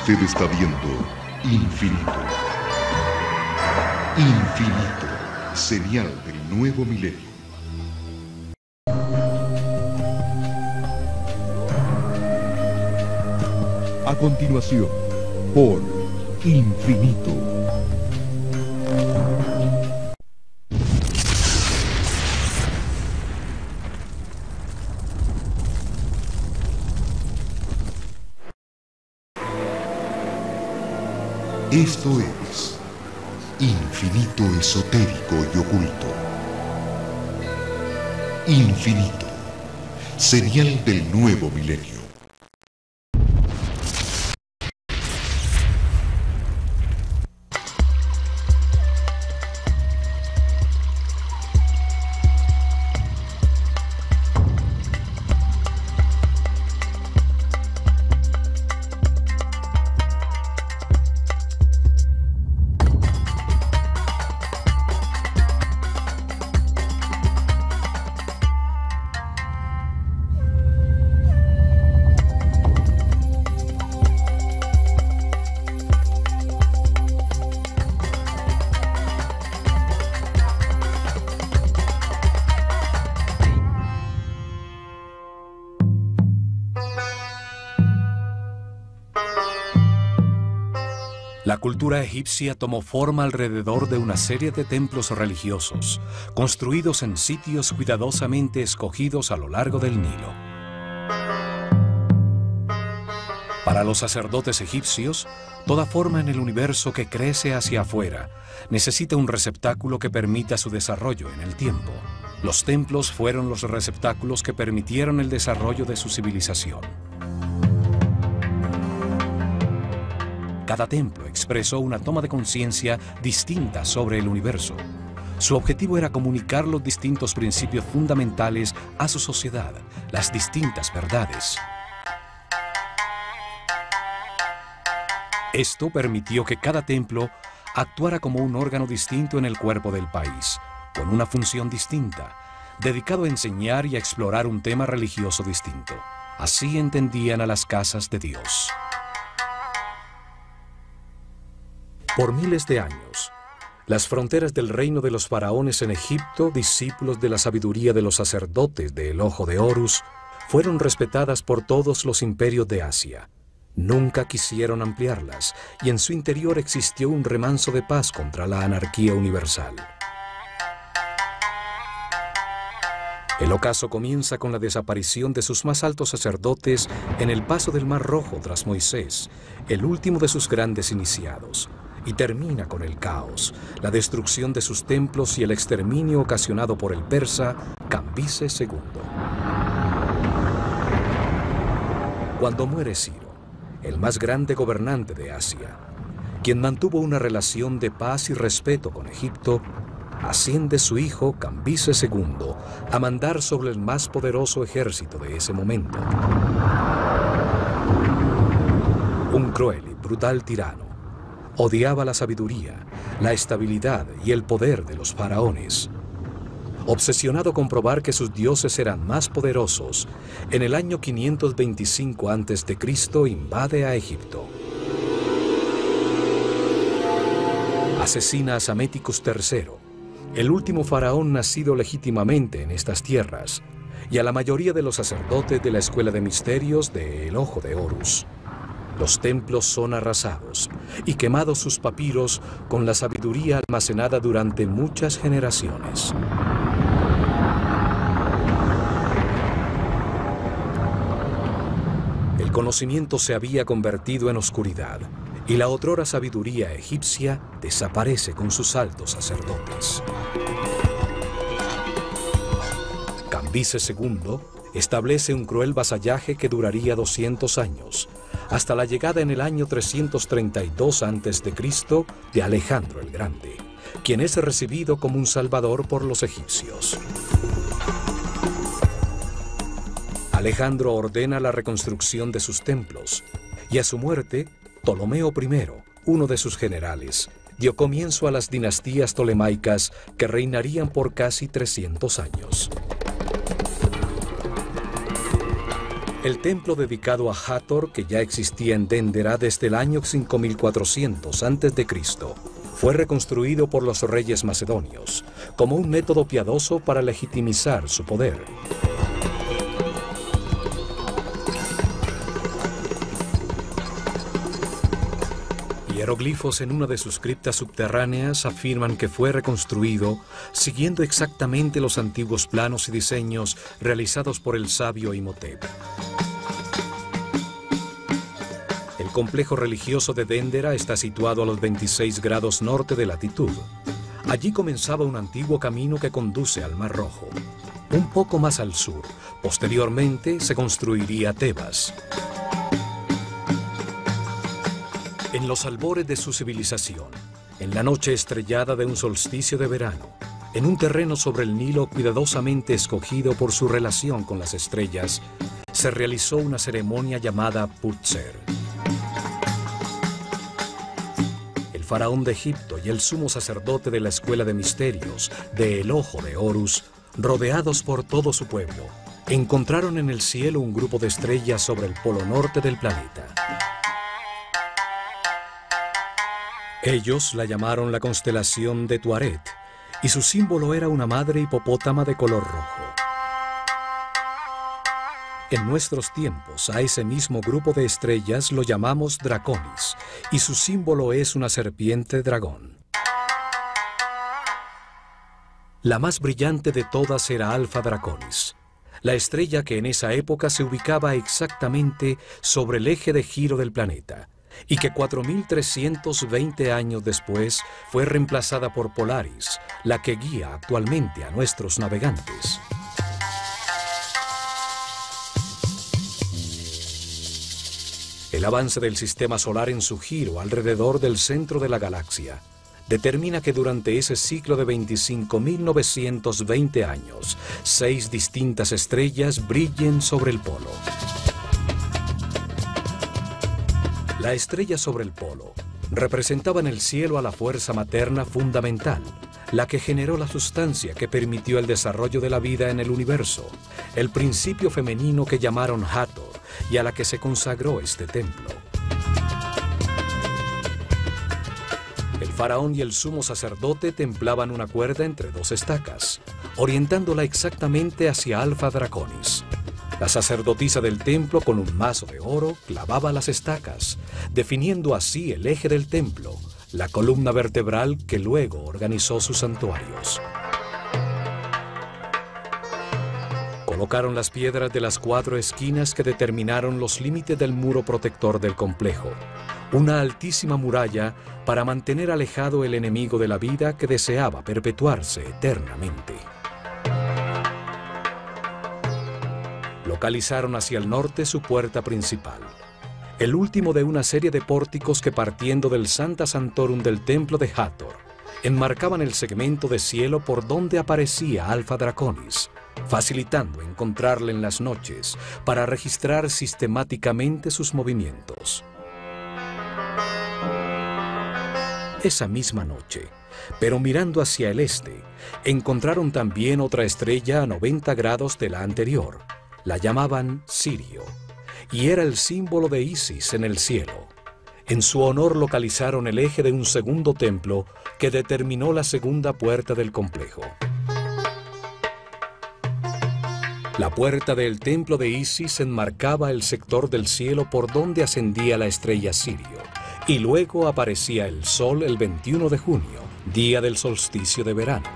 Usted está viendo Infinito. Infinito, señal del nuevo milenio. A continuación, por Infinito. Esto es Infinito Esotérico y Oculto. Infinito, señal del nuevo milenio. La cultura egipcia tomó forma alrededor de una serie de templos religiosos, construidos en sitios cuidadosamente escogidos a lo largo del Nilo. Para los sacerdotes egipcios, toda forma en el universo que crece hacia afuera necesita un receptáculo que permita su desarrollo en el tiempo. Los templos fueron los receptáculos que permitieron el desarrollo de su civilización. Cada templo expresó una toma de conciencia distinta sobre el universo. Su objetivo era comunicar los distintos principios fundamentales a su sociedad, las distintas verdades. Esto permitió que cada templo actuara como un órgano distinto en el cuerpo del país, con una función distinta, dedicado a enseñar y a explorar un tema religioso distinto. Así entendían a las casas de Dios. Por miles de años, las fronteras del reino de los faraones en Egipto, discípulos de la sabiduría de los sacerdotes del Ojo de Horus, fueron respetadas por todos los imperios de Asia. Nunca quisieron ampliarlas, y en su interior existió un remanso de paz contra la anarquía universal. El ocaso comienza con la desaparición de sus más altos sacerdotes en el paso del Mar Rojo tras Moisés, el último de sus grandes iniciados, y termina con el caos, la destrucción de sus templos y el exterminio ocasionado por el persa Cambises II. Cuando muere Ciro, el más grande gobernante de Asia, quien mantuvo una relación de paz y respeto con Egipto, asciende su hijo Cambises II a mandar sobre el más poderoso ejército de ese momento. Un cruel y brutal tirano, odiaba la sabiduría, la estabilidad y el poder de los faraones. Obsesionado con probar que sus dioses eran más poderosos, en el año 525 a.C. invade a Egipto. Asesina a Psaméticus III, el último faraón nacido legítimamente en estas tierras, y a la mayoría de los sacerdotes de la Escuela de Misterios de El Ojo de Horus. Los templos son arrasados y quemados sus papiros con la sabiduría almacenada durante muchas generaciones. El conocimiento se había convertido en oscuridad y la otrora sabiduría egipcia desaparece con sus altos sacerdotes. Cambises II establece un cruel vasallaje que duraría 200 años, hasta la llegada en el año 332 a.C. de Alejandro el Grande, quien es recibido como un salvador por los egipcios. Alejandro ordena la reconstrucción de sus templos, y a su muerte, Ptolomeo I, uno de sus generales, dio comienzo a las dinastías tolemaicas que reinarían por casi 300 años. El templo dedicado a Hathor, que ya existía en Dendera desde el año 5400 a.C., fue reconstruido por los reyes macedonios como un método piadoso para legitimizar su poder. Hieroglifos en una de sus criptas subterráneas afirman que fue reconstruido siguiendo exactamente los antiguos planos y diseños realizados por el sabio Imhotep. El complejo religioso de Dendera está situado a los 26 grados norte de latitud. Allí comenzaba un antiguo camino que conduce al Mar Rojo. Un poco más al sur, posteriormente se construiría Tebas. En los albores de su civilización, en la noche estrellada de un solsticio de verano, en un terreno sobre el Nilo cuidadosamente escogido por su relación con las estrellas, se realizó una ceremonia llamada Putzer. El faraón de Egipto y el sumo sacerdote de la escuela de misterios de El Ojo de Horus, rodeados por todo su pueblo, encontraron en el cielo un grupo de estrellas sobre el polo norte del planeta. Ellos la llamaron la constelación de Tuaret, y su símbolo era una madre hipopótama de color rojo. En nuestros tiempos, a ese mismo grupo de estrellas lo llamamos Draconis, y su símbolo es una serpiente dragón. La más brillante de todas era Alfa Draconis, la estrella que en esa época se ubicaba exactamente sobre el eje de giro del planeta, y que 4.320 años después fue reemplazada por Polaris, la que guía actualmente a nuestros navegantes. El avance del sistema solar en su giro alrededor del centro de la galaxia determina que durante ese ciclo de 25.920 años, 6 distintas estrellas brillen sobre el polo. La estrella sobre el polo representaba en el cielo a la fuerza materna fundamental, la que generó la sustancia que permitió el desarrollo de la vida en el universo, el principio femenino que llamaron Hathor y a la que se consagró este templo. El faraón y el sumo sacerdote templaban una cuerda entre 2 estacas, orientándola exactamente hacia Alfa Draconis. La sacerdotisa del templo, con un mazo de oro, clavaba las estacas, definiendo así el eje del templo, la columna vertebral que luego organizó sus santuarios. Colocaron las piedras de las 4 esquinas que determinaron los límites del muro protector del complejo, una altísima muralla para mantener alejado el enemigo de la vida que deseaba perpetuarse eternamente. Localizaron hacia el norte su puerta principal, el último de una serie de pórticos que, partiendo del Sancta Sanctorum del templo de Hathor, enmarcaban el segmento de cielo por donde aparecía Alfa Draconis, facilitando encontrarle en las noches para registrar sistemáticamente sus movimientos. Esa misma noche, pero mirando hacia el este, encontraron también otra estrella a 90 grados de la anterior. La llamaban Sirio, y era el símbolo de Isis en el cielo. En su honor localizaron el eje de un segundo templo que determinó la segunda puerta del complejo. La puerta del templo de Isis enmarcaba el sector del cielo por donde ascendía la estrella Sirio, y luego aparecía el sol el 21 de junio, día del solsticio de verano.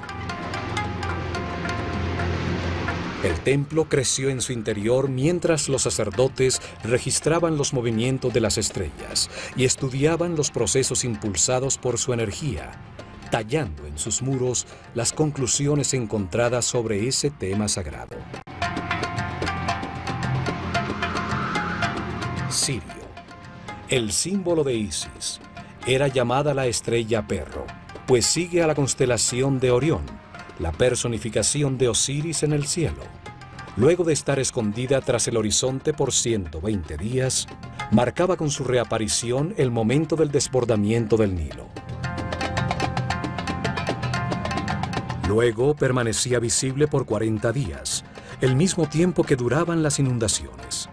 El templo creció en su interior mientras los sacerdotes registraban los movimientos de las estrellas y estudiaban los procesos impulsados por su energía, tallando en sus muros las conclusiones encontradas sobre ese tema sagrado. Sirio, el símbolo de Isis, era llamada la estrella perro, pues sigue a la constelación de Orión, la personificación de Osiris en el cielo. Luego de estar escondida tras el horizonte por 120 días, marcaba con su reaparición el momento del desbordamiento del Nilo. Luego permanecía visible por 40 días, el mismo tiempo que duraban las inundaciones.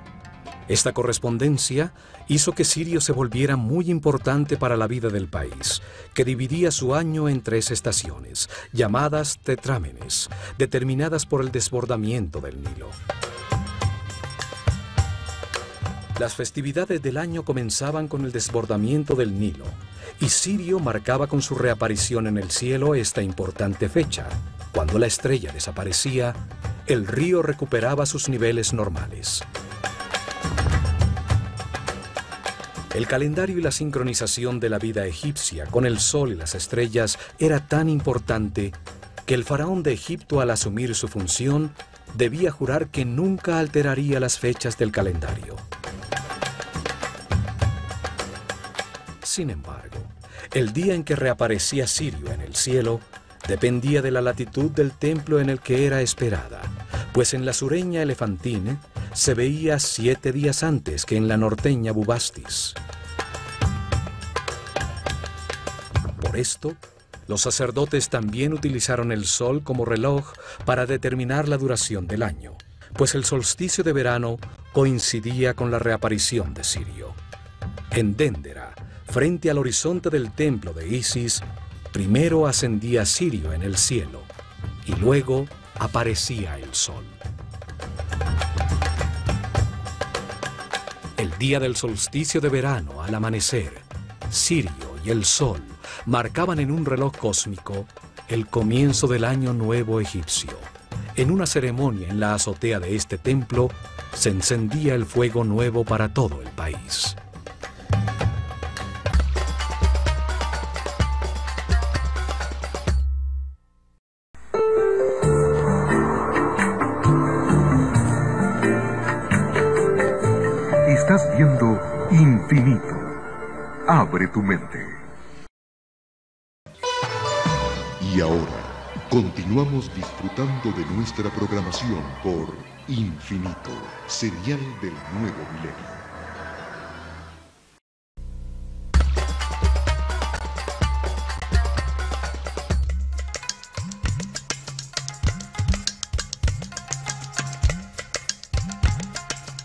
Esta correspondencia hizo que Sirio se volviera muy importante para la vida del país, que dividía su año en 3 estaciones, llamadas tetrámenes, determinadas por el desbordamiento del Nilo. Las festividades del año comenzaban con el desbordamiento del Nilo, y Sirio marcaba con su reaparición en el cielo esta importante fecha. Cuando la estrella desaparecía, el río recuperaba sus niveles normales. El calendario y la sincronización de la vida egipcia con el sol y las estrellas era tan importante que el faraón de Egipto, al asumir su función, debía jurar que nunca alteraría las fechas del calendario. Sin embargo, el día en que reaparecía Sirio en el cielo dependía de la latitud del templo en el que era esperada, pues en la sureña Elefantine se veía 7 días antes que en la norteña Bubastis. Por esto, los sacerdotes también utilizaron el sol como reloj para determinar la duración del año, pues el solsticio de verano coincidía con la reaparición de Sirio. En Déndera, frente al horizonte del templo de Isis, primero ascendía Sirio en el cielo y luego aparecía el sol. El día del solsticio de verano, al amanecer, Sirio y el sol marcaban en un reloj cósmico el comienzo del año nuevo egipcio. En una ceremonia en la azotea de este templo se encendía el fuego nuevo para todo el país. Estás viendo Infinito. Abre tu mente. Y ahora, continuamos disfrutando de nuestra programación por Infinito, serial del nuevo milenio.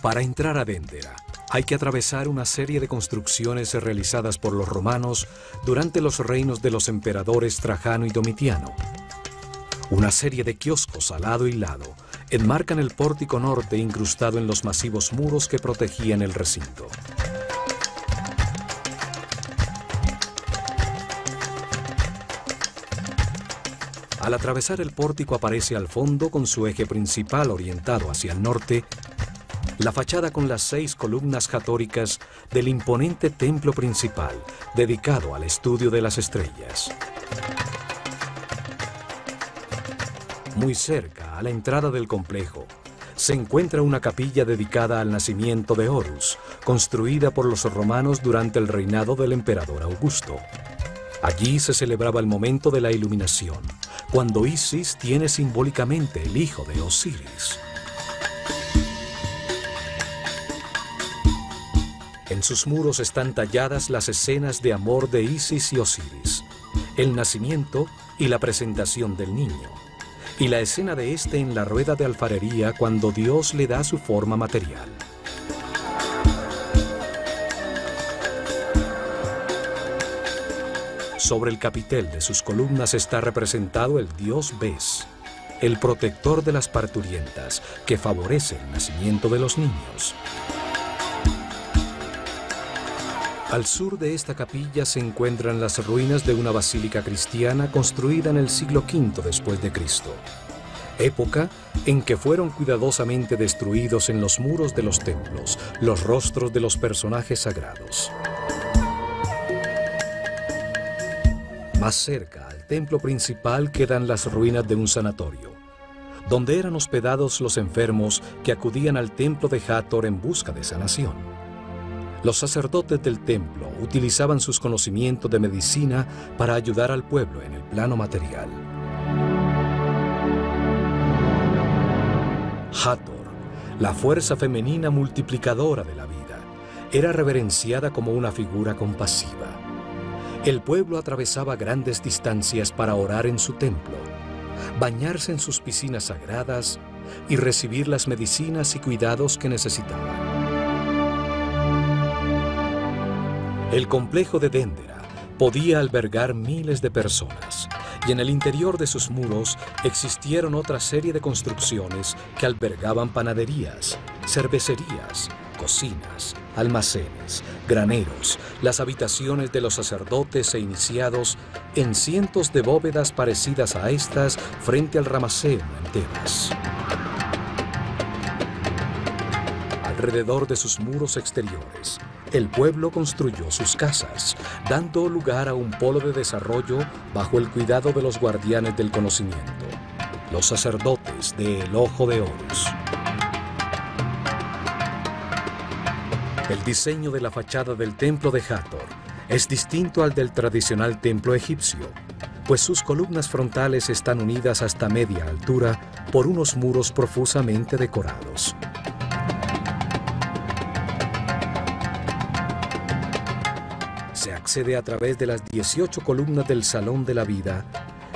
Para entrar a Déndera, hay que atravesar una serie de construcciones realizadas por los romanos durante los reinos de los emperadores Trajano y Domitiano. Una serie de kioscos al lado y lado enmarcan el pórtico norte incrustado en los masivos muros que protegían el recinto. Al atravesar el pórtico aparece al fondo, con su eje principal orientado hacia el norte, la fachada con las 6 columnas jatóricas del imponente templo principal, dedicado al estudio de las estrellas. Muy cerca, a la entrada del complejo, se encuentra una capilla dedicada al nacimiento de Horus, construida por los romanos durante el reinado del emperador Augusto. Allí se celebraba el momento de la iluminación, cuando Isis tiene simbólicamente el hijo de Osiris. En sus muros están talladas las escenas de amor de Isis y Osiris, el nacimiento y la presentación del niño, y la escena de este en la rueda de alfarería cuando Dios le da su forma material. Sobre el capitel de sus columnas está representado el dios Bes, el protector de las parturientas, que favorece el nacimiento de los niños. Al sur de esta capilla se encuentran las ruinas de una basílica cristiana construida en el siglo V después de Cristo, época en que fueron cuidadosamente destruidos en los muros de los templos los rostros de los personajes sagrados. Más cerca, al templo principal, quedan las ruinas de un sanatorio, donde eran hospedados los enfermos que acudían al templo de Hathor en busca de sanación. Los sacerdotes del templo utilizaban sus conocimientos de medicina para ayudar al pueblo en el plano material. Hathor, la fuerza femenina multiplicadora de la vida, era reverenciada como una figura compasiva. El pueblo atravesaba grandes distancias para orar en su templo, bañarse en sus piscinas sagradas y recibir las medicinas y cuidados que necesitaban. El complejo de Dendera podía albergar miles de personas, y en el interior de sus muros existieron otra serie de construcciones que albergaban panaderías, cervecerías, cocinas, almacenes, graneros, las habitaciones de los sacerdotes e iniciados en cientos de bóvedas parecidas a estas frente al Ramesseum en Tebas. Alrededor de sus muros exteriores, el pueblo construyó sus casas, dando lugar a un polo de desarrollo bajo el cuidado de los guardianes del conocimiento, los sacerdotes del Ojo de Horus. El diseño de la fachada del templo de Hathor es distinto al del tradicional templo egipcio, pues sus columnas frontales están unidas hasta media altura por unos muros profusamente decorados. Se accede a través de las 18 columnas del Salón de la Vida,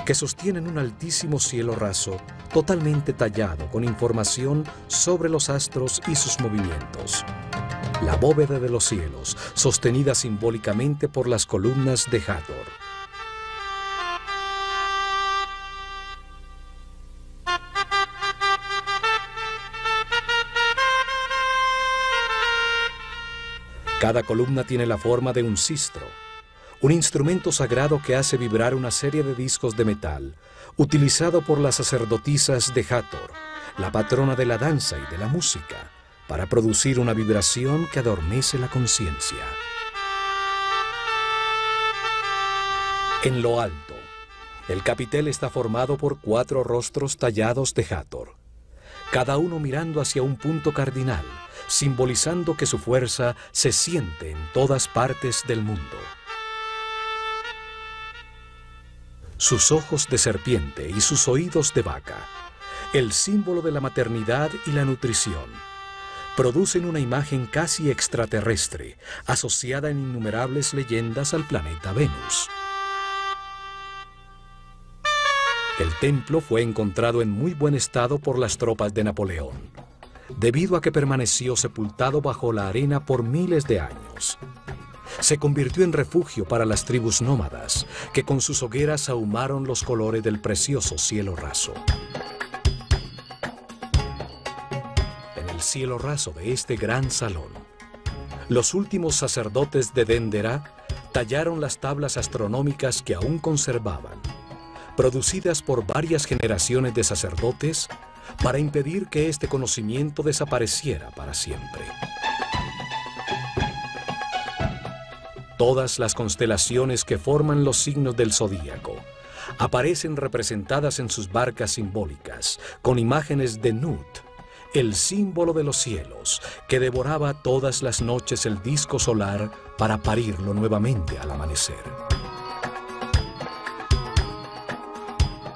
que sostienen un altísimo cielo raso, totalmente tallado con información sobre los astros y sus movimientos. La bóveda de los cielos, sostenida simbólicamente por las columnas de Hathor. Cada columna tiene la forma de un sistro, un instrumento sagrado que hace vibrar una serie de discos de metal, utilizado por las sacerdotisas de Hathor, la patrona de la danza y de la música, para producir una vibración que adormece la conciencia. En lo alto, el capitel está formado por 4 rostros tallados de Hathor, cada uno mirando hacia un punto cardinal, simbolizando que su fuerza se siente en todas partes del mundo. Sus ojos de serpiente y sus oídos de vaca, el símbolo de la maternidad y la nutrición, producen una imagen casi extraterrestre, asociada en innumerables leyendas al planeta Venus. El templo fue encontrado en muy buen estado por las tropas de Napoleón, debido a que permaneció sepultado bajo la arena por miles de años. Se convirtió en refugio para las tribus nómadas, que con sus hogueras ahumaron los colores del precioso cielo raso. El cielo raso de este gran salón, los últimos sacerdotes de Dendera tallaron las tablas astronómicas que aún conservaban, producidas por varias generaciones de sacerdotes, para impedir que este conocimiento desapareciera para siempre. Todas las constelaciones que forman los signos del zodíaco aparecen representadas en sus barcas simbólicas, con imágenes de Nut, el símbolo de los cielos, que devoraba todas las noches el disco solar para parirlo nuevamente al amanecer.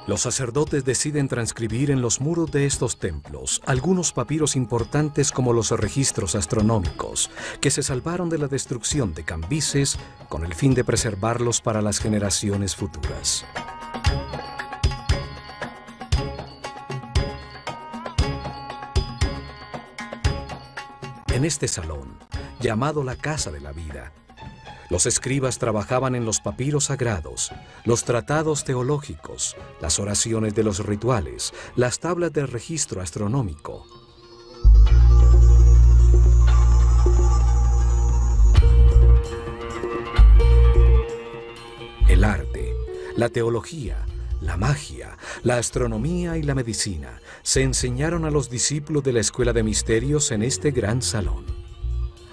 Los sacerdotes deciden transcribir en los muros de estos templos algunos papiros importantes como los registros astronómicos, que se salvaron de la destrucción de Cambises con el fin de preservarlos para las generaciones futuras. En este salón, llamado la Casa de la Vida, los escribas trabajaban en los papiros sagrados, los tratados teológicos, las oraciones de los rituales, las tablas del registro astronómico. El arte, la teología, la magia, la astronomía y la medicina se enseñaron a los discípulos de la Escuela de Misterios en este gran salón.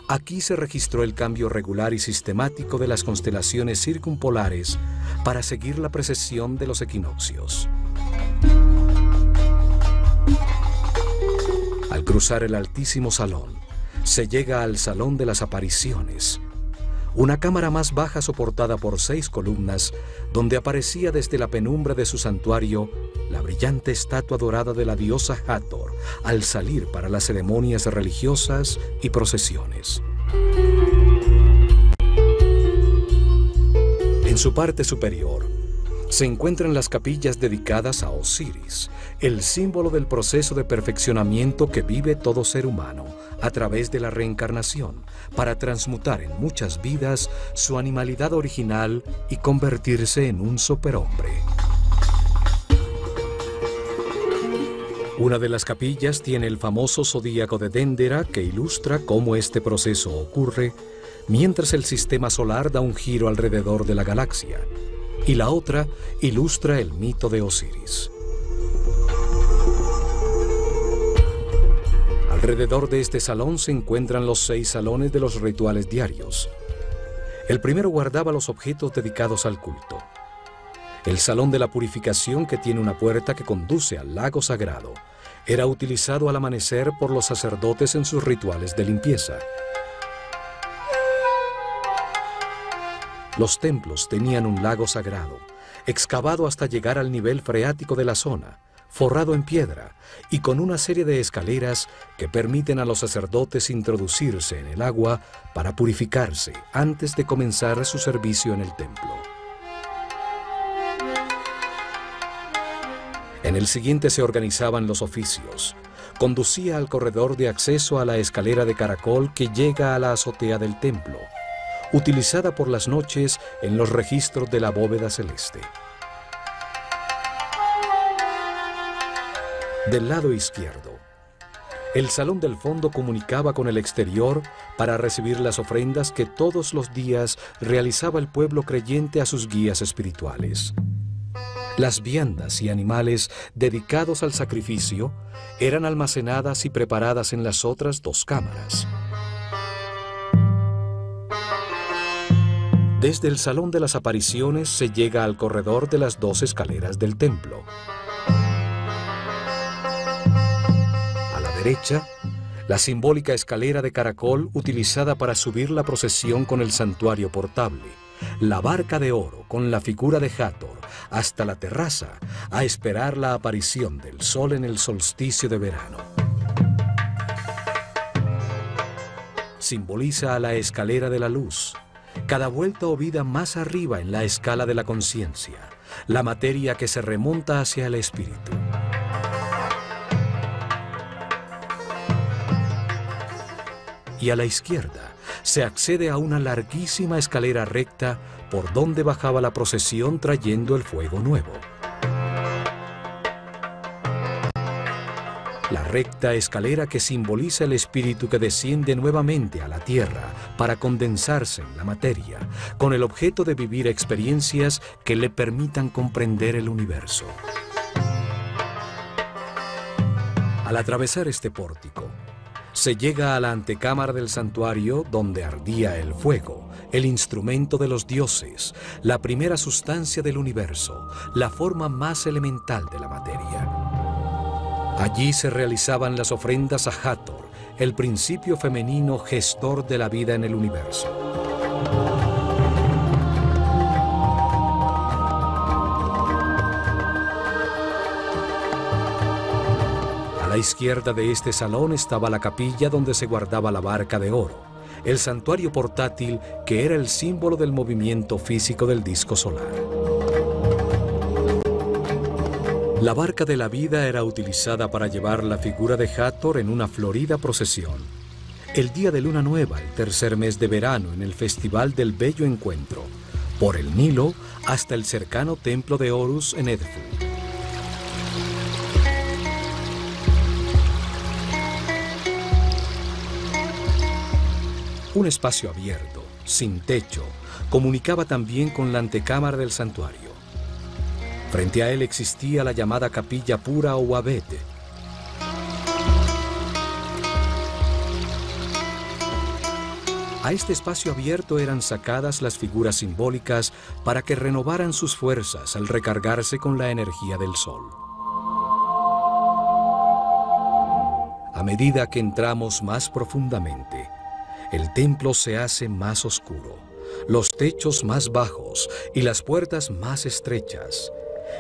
Aquí se registró el cambio regular y sistemático de las constelaciones circumpolares para seguir la precesión de los equinoccios. Al cruzar el altísimo salón, se llega al Salón de las Apariciones, una cámara más baja soportada por 6 columnas, donde aparecía desde la penumbra de su santuario la brillante estatua dorada de la diosa Hathor al salir para las ceremonias religiosas y procesiones. En su parte superior se encuentran las capillas dedicadas a Osiris, el símbolo del proceso de perfeccionamiento que vive todo ser humano a través de la reencarnación, para transmutar en muchas vidas su animalidad original y convertirse en un superhombre. Una de las capillas tiene el famoso zodíaco de Déndera, que ilustra cómo este proceso ocurre mientras el sistema solar da un giro alrededor de la galaxia, y la otra ilustra el mito de Osiris. Alrededor de este salón se encuentran los 6 salones de los rituales diarios. El primero guardaba los objetos dedicados al culto. El salón de la purificación, que tiene una puerta que conduce al lago sagrado, era utilizado al amanecer por los sacerdotes en sus rituales de limpieza. Los templos tenían un lago sagrado, excavado hasta llegar al nivel freático de la zona, forrado en piedra y con una serie de escaleras que permiten a los sacerdotes introducirse en el agua para purificarse antes de comenzar su servicio en el templo. En el siguiente se organizaban los oficios. Conducía al corredor de acceso a la escalera de caracol que llega a la azotea del templo, utilizada por las noches en los registros de la bóveda celeste. Del lado izquierdo, el salón del fondo comunicaba con el exterior para recibir las ofrendas que todos los días realizaba el pueblo creyente a sus guías espirituales. Las viandas y animales dedicados al sacrificio eran almacenadas y preparadas en las otras 2 cámaras. Desde el salón de las apariciones se llega al corredor de las 2 escaleras del templo. A la derecha, la simbólica escalera de caracol utilizada para subir la procesión con el santuario portable, la barca de oro con la figura de Hathor hasta la terraza a esperar la aparición del sol en el solsticio de verano. Simboliza a la escalera de la luz, cada vuelta o vida más arriba en la escala de la conciencia, la materia que se remonta hacia el espíritu. Y a la izquierda se accede a una larguísima escalera recta por donde bajaba la procesión trayendo el fuego nuevo. La recta escalera que simboliza el espíritu que desciende nuevamente a la tierra para condensarse en la materia, con el objeto de vivir experiencias que le permitan comprender el universo. Al atravesar este pórtico, se llega a la antecámara del santuario donde ardía el fuego, el instrumento de los dioses, la primera sustancia del universo, la forma más elemental de la materia. Allí se realizaban las ofrendas a Hathor, el principio femenino gestor de la vida en el universo. A la izquierda de este salón estaba la capilla donde se guardaba la barca de oro, el santuario portátil que era el símbolo del movimiento físico del disco solar. La barca de la vida era utilizada para llevar la figura de Hathor en una florida procesión. El día de luna nueva, el tercer mes de verano, en el Festival del Bello Encuentro, por el Nilo hasta el cercano templo de Horus en Edfu. Un espacio abierto, sin techo, comunicaba también con la antecámara del santuario. Frente a él existía la llamada capilla pura o abete. A este espacio abierto eran sacadas las figuras simbólicas para que renovaran sus fuerzas al recargarse con la energía del sol. A medida que entramos más profundamente, el templo se hace más oscuro, los techos más bajos y las puertas más estrechas.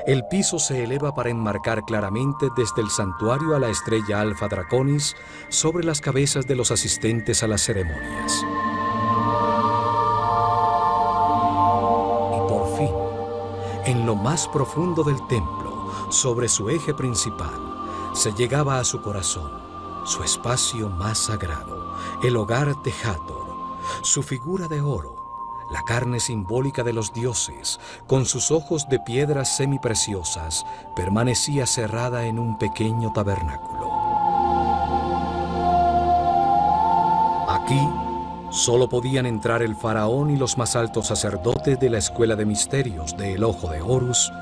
El piso se eleva para enmarcar claramente desde el santuario a la estrella Alfa Draconis sobre las cabezas de los asistentes a las ceremonias. Y por fin, en lo más profundo del templo, sobre su eje principal, se llegaba a su corazón, su espacio más sagrado, el hogar de Hathor, su figura de oro, la carne simbólica de los dioses, con sus ojos de piedras semipreciosas, permanecía cerrada en un pequeño tabernáculo. Aquí solo podían entrar el faraón y los más altos sacerdotes de la escuela de misterios de El Ojo de Horus,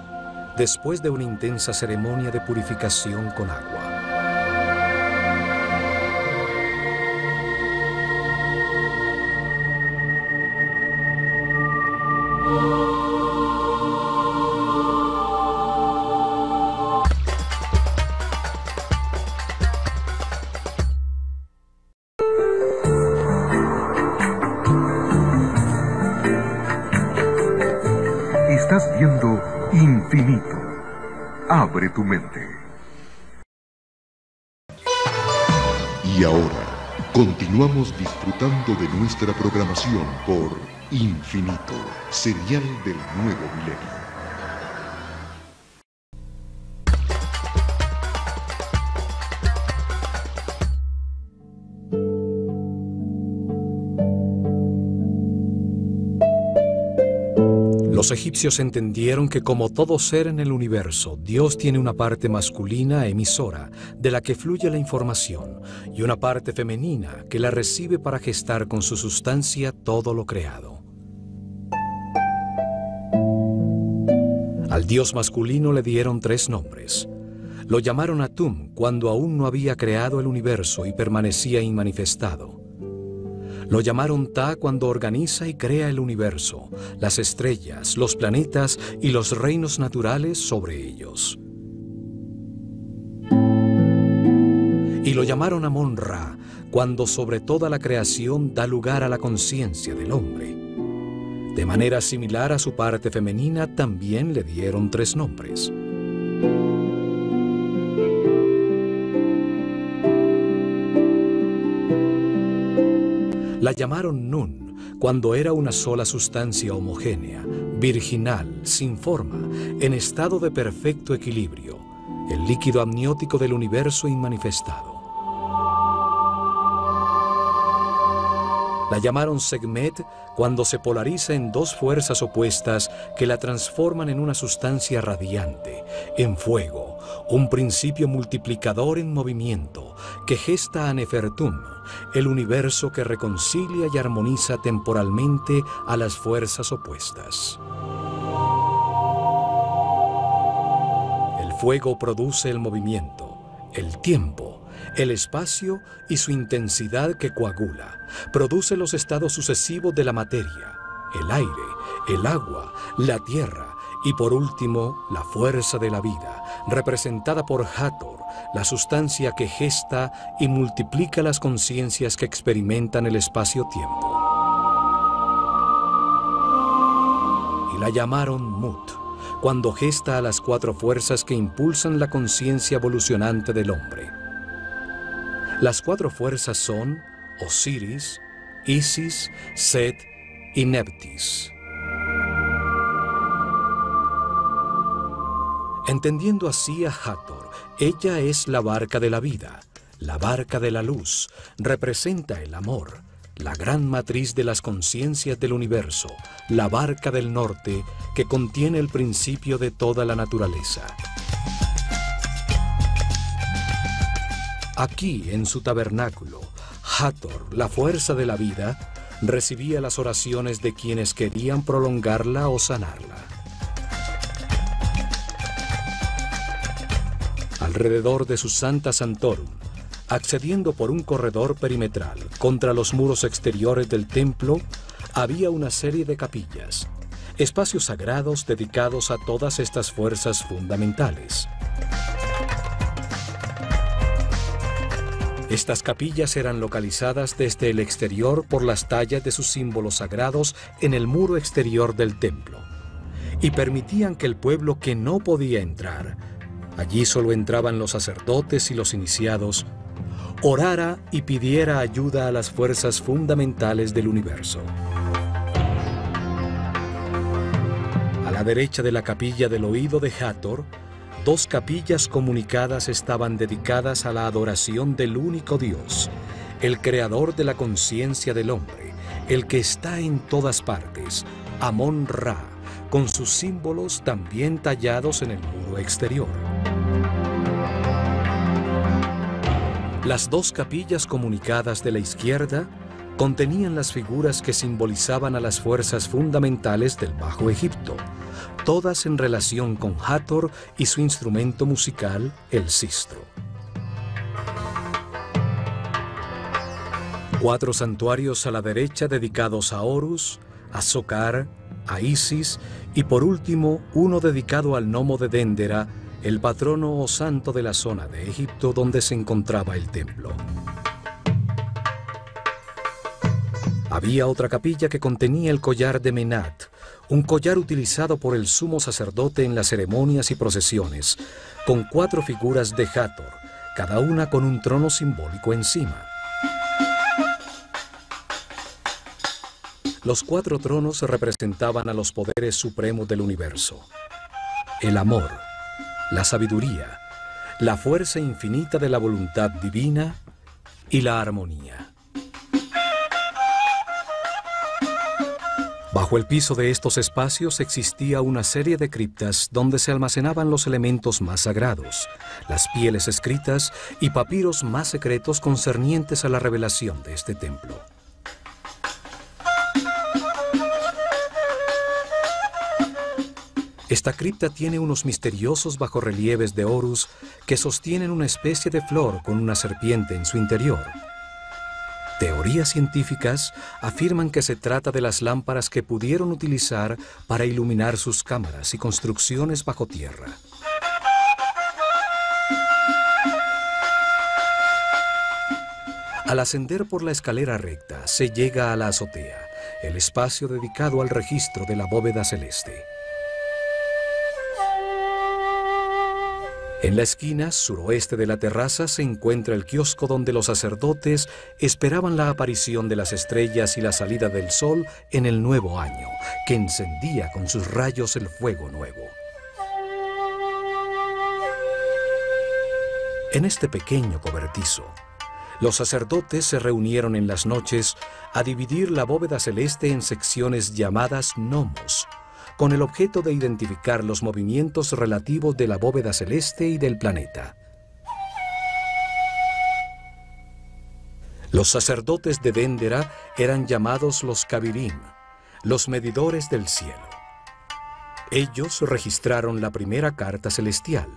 después de una intensa ceremonia de purificación con agua. Estás viendo Infinito. Abre tu mente. Y ahora, continuamos disfrutando de nuestra programación por Infinito, serial del nuevo milenio. Los egipcios entendieron que como todo ser en el universo, Dios tiene una parte masculina emisora, de la que fluye la información, y una parte femenina que la recibe para gestar con su sustancia todo lo creado. Al Dios masculino le dieron 3 nombres. Lo llamaron Atum cuando aún no había creado el universo y permanecía inmanifestado. Lo llamaron Ta cuando organiza y crea el universo, las estrellas, los planetas y los reinos naturales sobre ellos. Y lo llamaron Amon-Ra cuando sobre toda la creación da lugar a la conciencia del hombre. De manera similar a su parte femenina, también le dieron 3 nombres. La llamaron Nun cuando era una sola sustancia homogénea, virginal, sin forma, en estado de perfecto equilibrio, el líquido amniótico del universo inmanifestado. La llamaron Sekhmet cuando se polariza en 2 fuerzas opuestas que la transforman en una sustancia radiante, en fuego, un principio multiplicador en movimiento que gesta a Nefertum, el universo que reconcilia y armoniza temporalmente a las fuerzas opuestas. El fuego produce el movimiento, el tiempo, el espacio y su intensidad que coagula, produce los estados sucesivos de la materia, el aire, el agua, la tierra y por último la fuerza de la vida, representada por Hathor, la sustancia que gesta y multiplica las conciencias que experimentan el espacio-tiempo. Y la llamaron Mut, cuando gesta a las 4 fuerzas que impulsan la conciencia evolucionante del hombre. Las 4 fuerzas son Osiris, Isis, Set y Neptis. Entendiendo así a Hathor, ella es la barca de la vida, la barca de la luz, representa el amor, la gran matriz de las conciencias del universo, la barca del norte que contiene el principio de toda la naturaleza. Aquí, en su tabernáculo, Hathor, la fuerza de la vida, recibía las oraciones de quienes querían prolongarla o sanarla. Alrededor de su Santa Santorum, accediendo por un corredor perimetral contra los muros exteriores del templo, había una serie de capillas, espacios sagrados dedicados a todas estas fuerzas fundamentales. Estas capillas eran localizadas desde el exterior por las tallas de sus símbolos sagrados en el muro exterior del templo, y permitían que el pueblo que no podía entrar, allí solo entraban los sacerdotes y los iniciados, orara y pidiera ayuda a las fuerzas fundamentales del universo. A la derecha de la capilla del oído de Hathor 2 capillas comunicadas estaban dedicadas a la adoración del único Dios, el creador de la conciencia del hombre, el que está en todas partes, Amón-Ra, con sus símbolos también tallados en el muro exterior. Las 2 capillas comunicadas de la izquierda contenían las figuras que simbolizaban a las fuerzas fundamentales del Bajo Egipto, todas en relación con Hathor y su instrumento musical, el sistro. 4 santuarios a la derecha dedicados a Horus, a Sokar, a Isis y por último uno dedicado al gnomo de Déndera, el patrono o santo de la zona de Egipto donde se encontraba el templo. Había otra capilla que contenía el collar de Menat, un collar utilizado por el sumo sacerdote en las ceremonias y procesiones, con 4 figuras de Hathor, cada una con un trono simbólico encima. Los 4 tronos representaban a los poderes supremos del universo: el amor, la sabiduría, la fuerza infinita de la voluntad divina y la armonía. Bajo el piso de estos espacios existía una serie de criptas donde se almacenaban los elementos más sagrados, las pieles escritas y papiros más secretos concernientes a la revelación de este templo. Esta cripta tiene unos misteriosos bajorrelieves de Horus que sostienen una especie de flor con una serpiente en su interior. Teorías científicas afirman que se trata de las lámparas que pudieron utilizar para iluminar sus cámaras y construcciones bajo tierra. Al ascender por la escalera recta, se llega a la azotea, el espacio dedicado al registro de la bóveda celeste. En la esquina suroeste de la terraza se encuentra el kiosco donde los sacerdotes esperaban la aparición de las estrellas y la salida del sol en el nuevo año, que encendía con sus rayos el fuego nuevo. En este pequeño cobertizo, los sacerdotes se reunieron en las noches a dividir la bóveda celeste en secciones llamadas gnomos, con el objeto de identificar los movimientos relativos de la bóveda celeste y del planeta. Los sacerdotes de Déndera eran llamados los Kabirim, los medidores del cielo. Ellos registraron la primera carta celestial,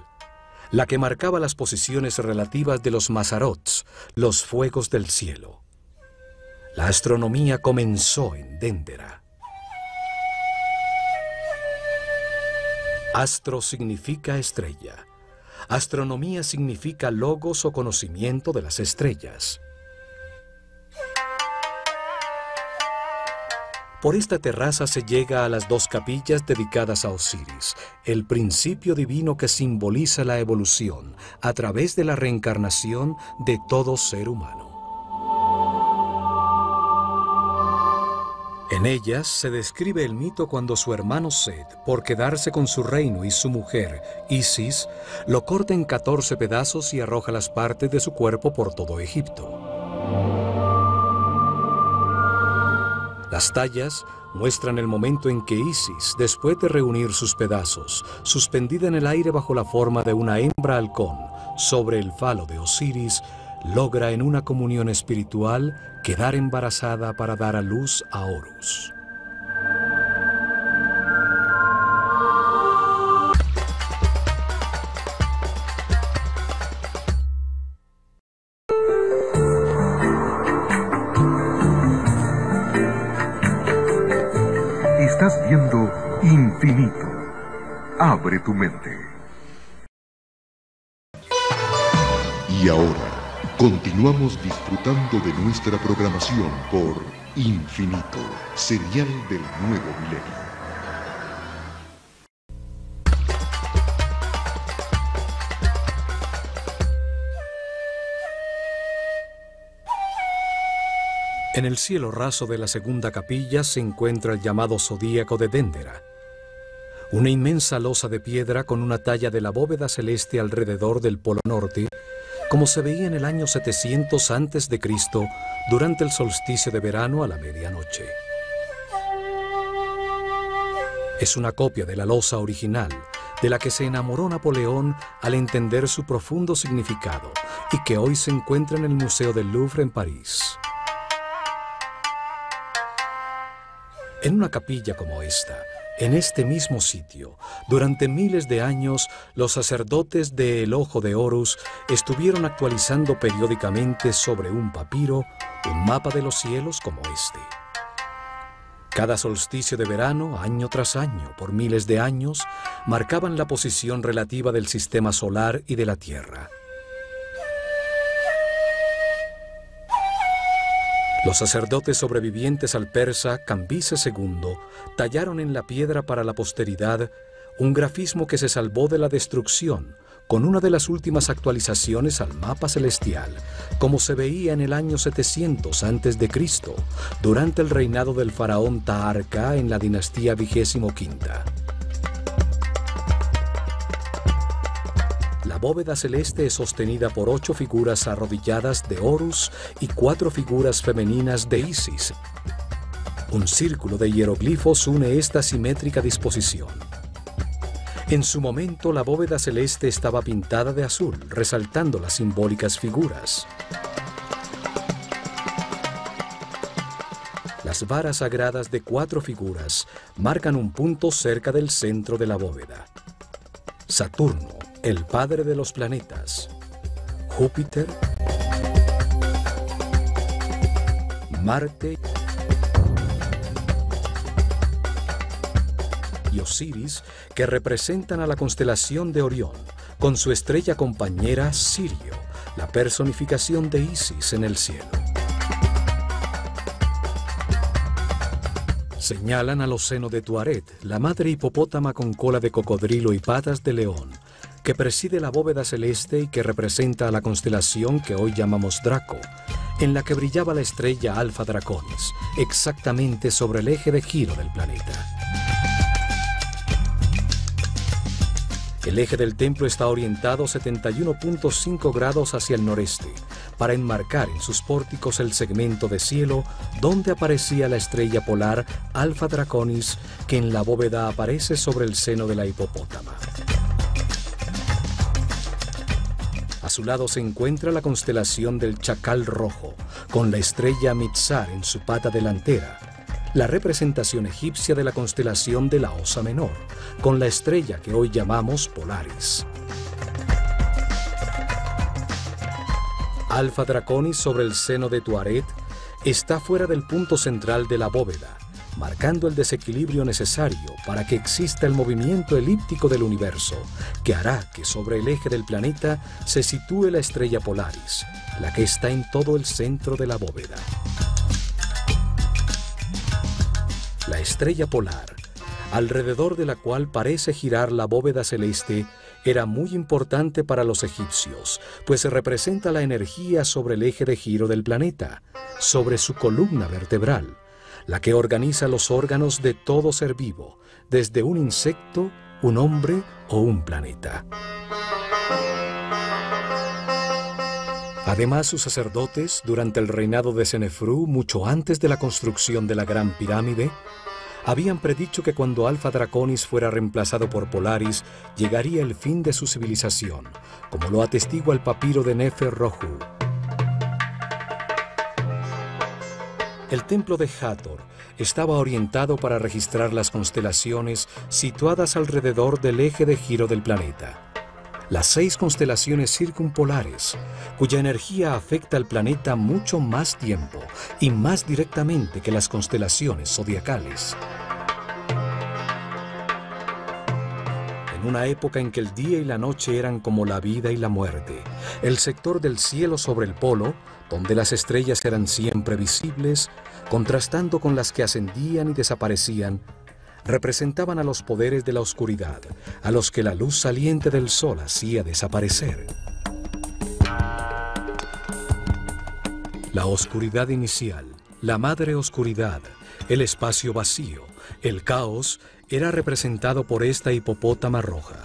la que marcaba las posiciones relativas de los Mazarots, los fuegos del cielo. La astronomía comenzó en Déndera. Astro significa estrella. Astronomía significa logos o conocimiento de las estrellas. Por esta terraza se llega a las 2 capillas dedicadas a Osiris, el principio divino que simboliza la evolución a través de la reencarnación de todo ser humano. En ellas se describe el mito cuando su hermano Set, por quedarse con su reino y su mujer, Isis, lo corta en 14 pedazos y arroja las partes de su cuerpo por todo Egipto. Las tallas muestran el momento en que Isis, después de reunir sus pedazos, suspendida en el aire bajo la forma de una hembra halcón, sobre el falo de Osiris, logra en una comunión espiritual quedar embarazada para dar a luz a Horus. Estás viendo Infinito. Abre tu mente. Y ahora, continuamos disfrutando de nuestra programación por Infinito, serial del nuevo milenio. En el cielo raso de la segunda capilla se encuentra el llamado zodíaco de Déndera, Una inmensa losa de piedra con una talla de la bóveda celeste alrededor del Polo Norte, como se veía en el año 700 a.C. durante el solsticio de verano a la medianoche. Es una copia de la losa original, de la que se enamoró Napoleón al entender su profundo significado y que hoy se encuentra en el Museo del Louvre en París. En una capilla como esta, en este mismo sitio, durante miles de años, los sacerdotes de El Ojo de Horus estuvieron actualizando periódicamente sobre un papiro un mapa de los cielos como este. Cada solsticio de verano, año tras año, por miles de años, marcaban la posición relativa del sistema solar y de la Tierra. Los sacerdotes sobrevivientes al persa Cambises II tallaron en la piedra para la posteridad un grafismo que se salvó de la destrucción con una de las últimas actualizaciones al mapa celestial, como se veía en el año 700 a.C., durante el reinado del faraón Taharqa en la dinastía 25ª. La bóveda celeste es sostenida por 8 figuras arrodilladas de Horus y 4 figuras femeninas de Isis. Un círculo de hieroglifos une esta simétrica disposición. En su momento, la bóveda celeste estaba pintada de azul, resaltando las simbólicas figuras. Las varas sagradas de 4 figuras marcan un punto cerca del centro de la bóveda. Saturno, el padre de los planetas. Júpiter, Marte y Osiris, que representan a la constelación de Orión, con su estrella compañera Sirio, la personificación de Isis en el cielo. Señalan al océano de Tuaret, la madre hipopótama con cola de cocodrilo y patas de león, que preside la bóveda celeste y que representa a la constelación que hoy llamamos Draco, en la que brillaba la estrella Alfa Draconis, exactamente sobre el eje de giro del planeta. El eje del templo está orientado 71.5 grados hacia el noreste, para enmarcar en sus pórticos el segmento de cielo donde aparecía la estrella polar Alfa Draconis, que en la bóveda aparece sobre el seno de la hipopótama. A su lado se encuentra la constelación del Chacal Rojo, con la estrella Mitzar en su pata delantera, la representación egipcia de la constelación de la Osa Menor, con la estrella que hoy llamamos Polaris. Alfa Draconis sobre el seno de Tuaret está fuera del punto central de la bóveda, marcando el desequilibrio necesario para que exista el movimiento elíptico del universo, que hará que sobre el eje del planeta se sitúe la estrella Polaris, la que está en todo el centro de la bóveda. La estrella polar, alrededor de la cual parece girar la bóveda celeste, era muy importante para los egipcios, pues representa la energía sobre el eje de giro del planeta, sobre su columna vertebral, la que organiza los órganos de todo ser vivo, desde un insecto, un hombre o un planeta. Además, sus sacerdotes, durante el reinado de Senefrú, mucho antes de la construcción de la Gran Pirámide, habían predicho que cuando Alfa Draconis fuera reemplazado por Polaris, llegaría el fin de su civilización, como lo atestigua el papiro de Nefer-Rohu. El templo de Hathor estaba orientado para registrar las constelaciones situadas alrededor del eje de giro del planeta. Las 6 constelaciones circumpolares, cuya energía afecta al planeta mucho más tiempo y más directamente que las constelaciones zodiacales. En una época en que el día y la noche eran como la vida y la muerte, el sector del cielo sobre el polo, donde las estrellas eran siempre visibles, contrastando con las que ascendían y desaparecían, representaban a los poderes de la oscuridad, a los que la luz saliente del sol hacía desaparecer. La oscuridad inicial, La madre oscuridad, el espacio vacío, el caos, era representado por esta hipopótama roja.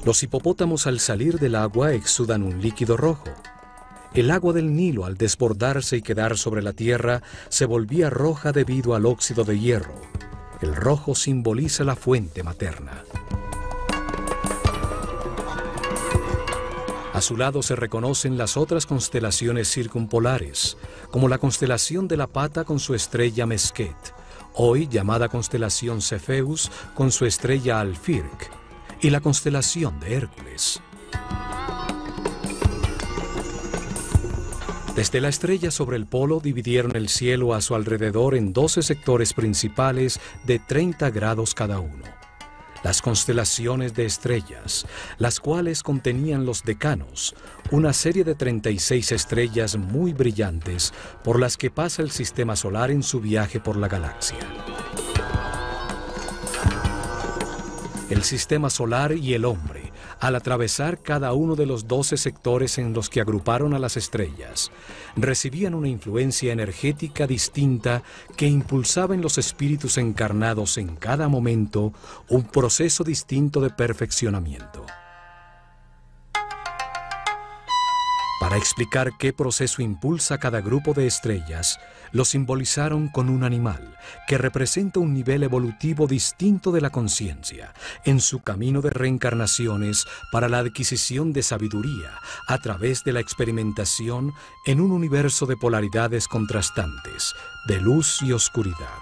Los hipopótamos al salir del agua exudan un líquido rojo. El agua del Nilo al desbordarse y quedar sobre la tierra se volvía roja debido al óxido de hierro. El rojo simboliza la fuente materna. A su lado se reconocen las otras constelaciones circumpolares, como la constelación de la Pata con su estrella Mesquet, hoy llamada constelación Cefeus con su estrella Alfirc, y la constelación de Hércules. Desde la estrella sobre el polo dividieron el cielo a su alrededor en 12 sectores principales de 30 grados cada uno. Las constelaciones de estrellas, las cuales contenían los decanos, una serie de 36 estrellas muy brillantes por las que pasa el sistema solar en su viaje por la galaxia. El sistema solar y el hombre, al atravesar cada uno de los 12 sectores en los que agruparon a las estrellas, recibían una influencia energética distinta que impulsaba en los espíritus encarnados en cada momento un proceso distinto de perfeccionamiento. Para explicar qué proceso impulsa cada grupo de estrellas, lo simbolizaron con un animal que representa un nivel evolutivo distinto de la conciencia en su camino de reencarnaciones para la adquisición de sabiduría a través de la experimentación en un universo de polaridades contrastantes, de luz y oscuridad.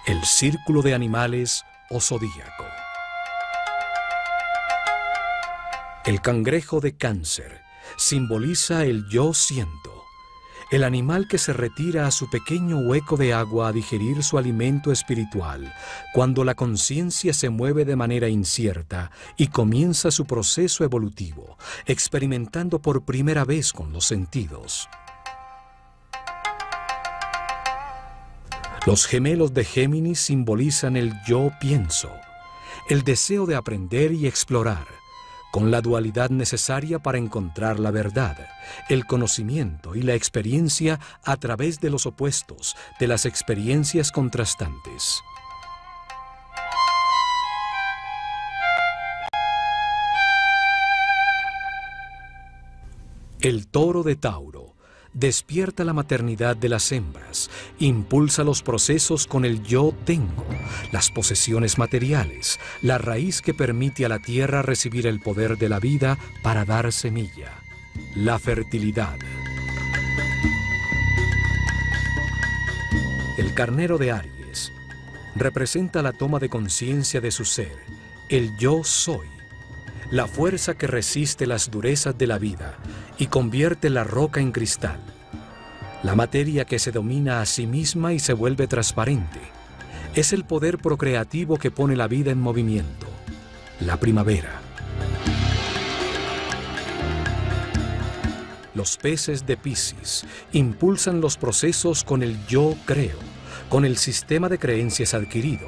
El círculo de animales o zodíaco. El cangrejo de Cáncer simboliza el yo siento, el animal que se retira a su pequeño hueco de agua a digerir su alimento espiritual cuando la conciencia se mueve de manera incierta y comienza su proceso evolutivo, experimentando por primera vez con los sentidos. Los gemelos de Géminis simbolizan el yo pienso, el deseo de aprender y explorar, con la dualidad necesaria para encontrar la verdad, el conocimiento y la experiencia a través de los opuestos, de las experiencias contrastantes. El toro de Tauro despierta la maternidad de las hembras, impulsa los procesos con el yo tengo, las posesiones materiales, la raíz que permite a la tierra recibir el poder de la vida para dar semilla, la fertilidad. El carnero de Aries representa la toma de conciencia de su ser, el yo soy, la fuerza que resiste las durezas de la vida y convierte la roca en cristal, la materia que se domina a sí misma y se vuelve transparente. Es el poder procreativo que pone la vida en movimiento, la primavera. Los peces de Piscis impulsan los procesos con el yo creo, con el sistema de creencias adquirido.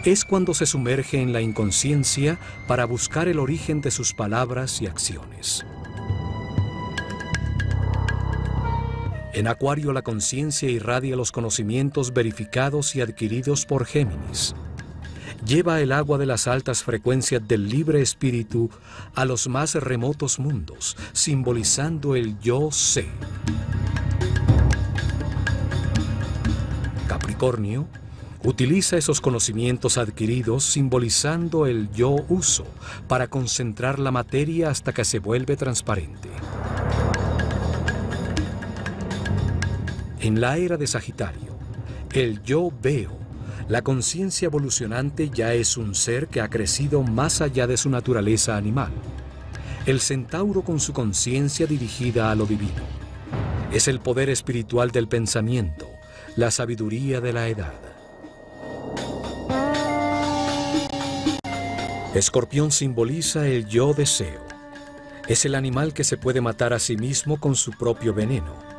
Es cuando se sumerge en la inconsciencia para buscar el origen de sus palabras y acciones. En Acuario la conciencia irradia los conocimientos verificados y adquiridos por Géminis. Lleva el agua de las altas frecuencias del libre espíritu a los más remotos mundos, simbolizando el yo sé. Capricornio utiliza esos conocimientos adquiridos simbolizando el yo uso para concentrar la materia hasta que se vuelve transparente. En la era de Sagitario, el yo veo, la conciencia evolucionante ya es un ser que ha crecido más allá de su naturaleza animal. El centauro con su conciencia dirigida a lo divino. Es el poder espiritual del pensamiento, la sabiduría de la edad. Escorpión simboliza el yo deseo. Es el animal que se puede matar a sí mismo con su propio veneno.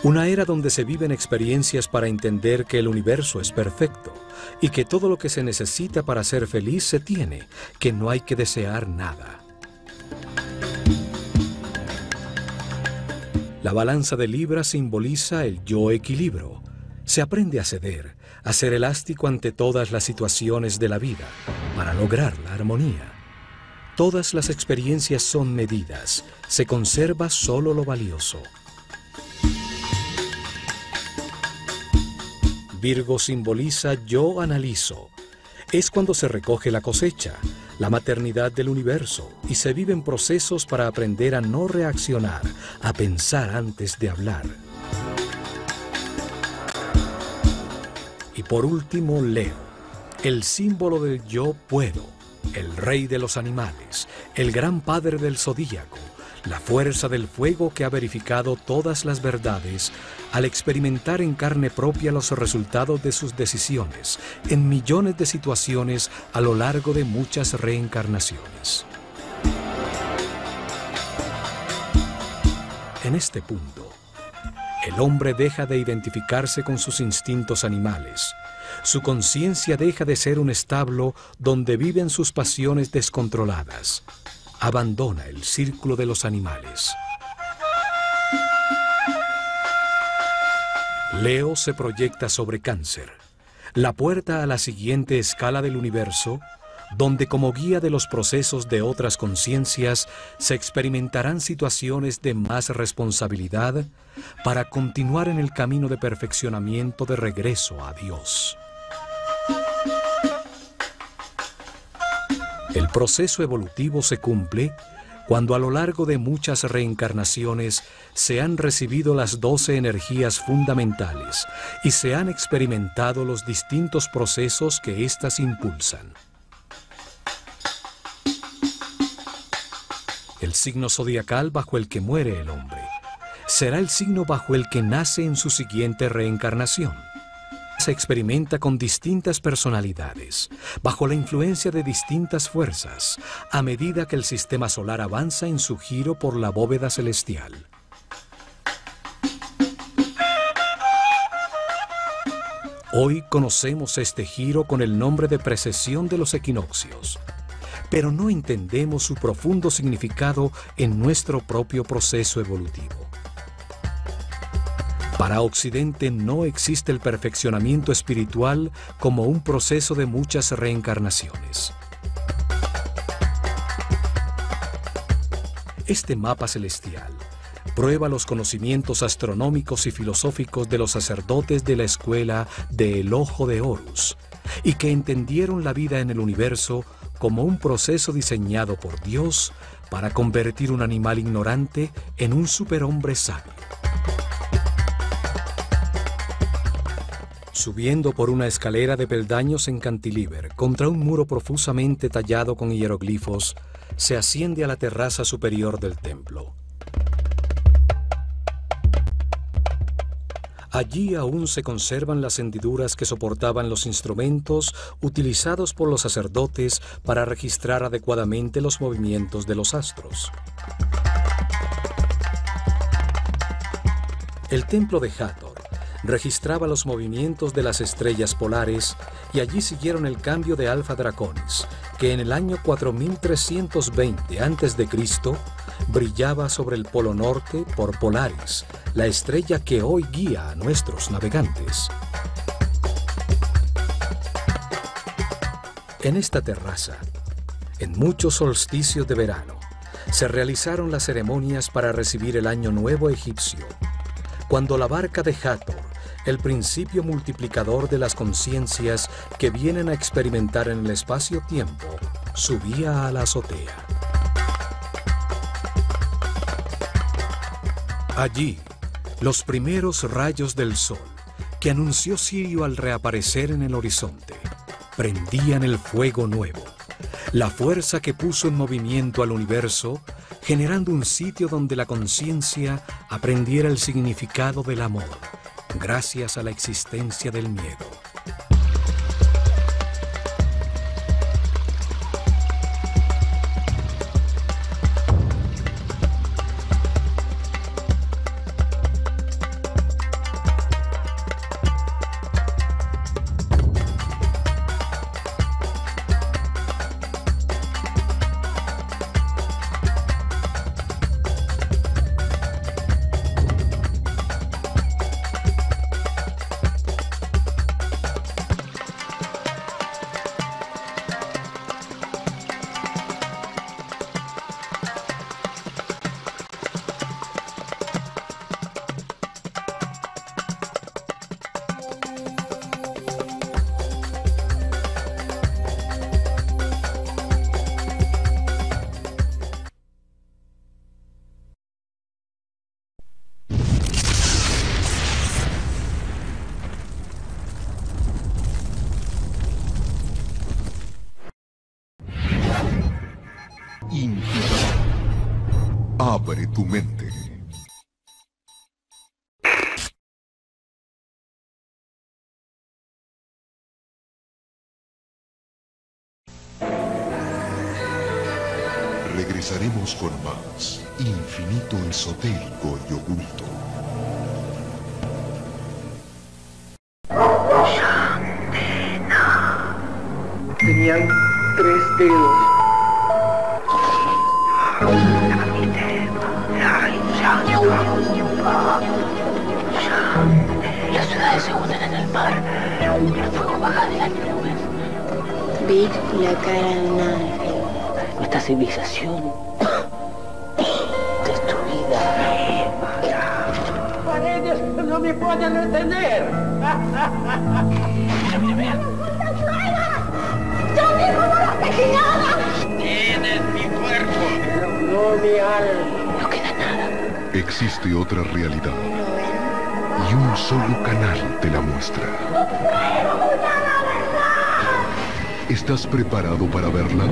Una era donde se viven experiencias para entender que el universo es perfecto y que todo lo que se necesita para ser feliz se tiene, que no hay que desear nada. La balanza de libra simboliza el yo equilibrio. Se aprende a ceder, a ser elástico ante todas las situaciones de la vida, para lograr la armonía. Todas las experiencias son medidas, se conserva solo lo valioso. Virgo simboliza yo analizo. Es cuando se recoge la cosecha, la maternidad del universo, y se viven procesos para aprender a no reaccionar, a pensar antes de hablar. Y por último, Leo, el símbolo del yo puedo, el rey de los animales, el gran padre del zodíaco, la fuerza del fuego que ha verificado todas las verdades al experimentar en carne propia los resultados de sus decisiones en millones de situaciones a lo largo de muchas reencarnaciones. En este punto, el hombre deja de identificarse con sus instintos animales. Su conciencia deja de ser un establo donde viven sus pasiones descontroladas. Abandona el círculo de los animales. Leo se proyecta sobre Cáncer, la puerta a la siguiente escala del universo, donde como guía de los procesos de otras conciencias se experimentarán situaciones de más responsabilidad para continuar en el camino de perfeccionamiento de regreso a Dios. El proceso evolutivo se cumple cuando a lo largo de muchas reencarnaciones se han recibido las 12 energías fundamentales y se han experimentado los distintos procesos que éstas impulsan. El signo zodiacal bajo el que muere el hombre será el signo bajo el que nace en su siguiente reencarnación. Se experimenta con distintas personalidades, bajo la influencia de distintas fuerzas, a medida que el sistema solar avanza en su giro por la bóveda celestial. Hoy conocemos este giro con el nombre de precesión de los equinoccios, pero no entendemos su profundo significado en nuestro propio proceso evolutivo. Para Occidente no existe el perfeccionamiento espiritual como un proceso de muchas reencarnaciones. Este mapa celestial prueba los conocimientos astronómicos y filosóficos de los sacerdotes de la escuela del Ojo de Horus y que entendieron la vida en el universo como un proceso diseñado por Dios para convertir un animal ignorante en un superhombre sabio. Subiendo por una escalera de peldaños en cantilever contra un muro profusamente tallado con hieroglifos, se asciende a la terraza superior del templo. Allí aún se conservan las hendiduras que soportaban los instrumentos utilizados por los sacerdotes para registrar adecuadamente los movimientos de los astros. El templo de Hathor registraba los movimientos de las estrellas polares y allí siguieron el cambio de Alfa Draconis, que en el año 4320 a.C. brillaba sobre el polo norte por Polaris, la estrella que hoy guía a nuestros navegantes. En esta terraza, en muchos solsticios de verano, se realizaron las ceremonias para recibir el Año Nuevo egipcio, cuando la barca de Hathor, el principio multiplicador de las conciencias que vienen a experimentar en el espacio-tiempo, subía a la azotea. Allí, los primeros rayos del sol, que anunció Sirio al reaparecer en el horizonte, prendían el fuego nuevo, la fuerza que puso en movimiento al universo, generando un sitio donde la conciencia aprendiera el significado del amor, gracias a la existencia del miedo. Abre tu mente. Regresaremos con más Infinito Esotérico y Oculto. Tenían 3 dedos. Las ciudades se hunden en el mar. El fuego baja de las nubes. Vi la cara de un ángel. Nuestra civilización destruida. Paredes no me pueden retener. Mira, mira, mira. ¡Yo mismo no lo asesinaba! Tienes mi cuerpo, pero no mi alma. No queda nada. Existe otra realidad y un solo canal te la muestra. ¿Estás preparado para verla?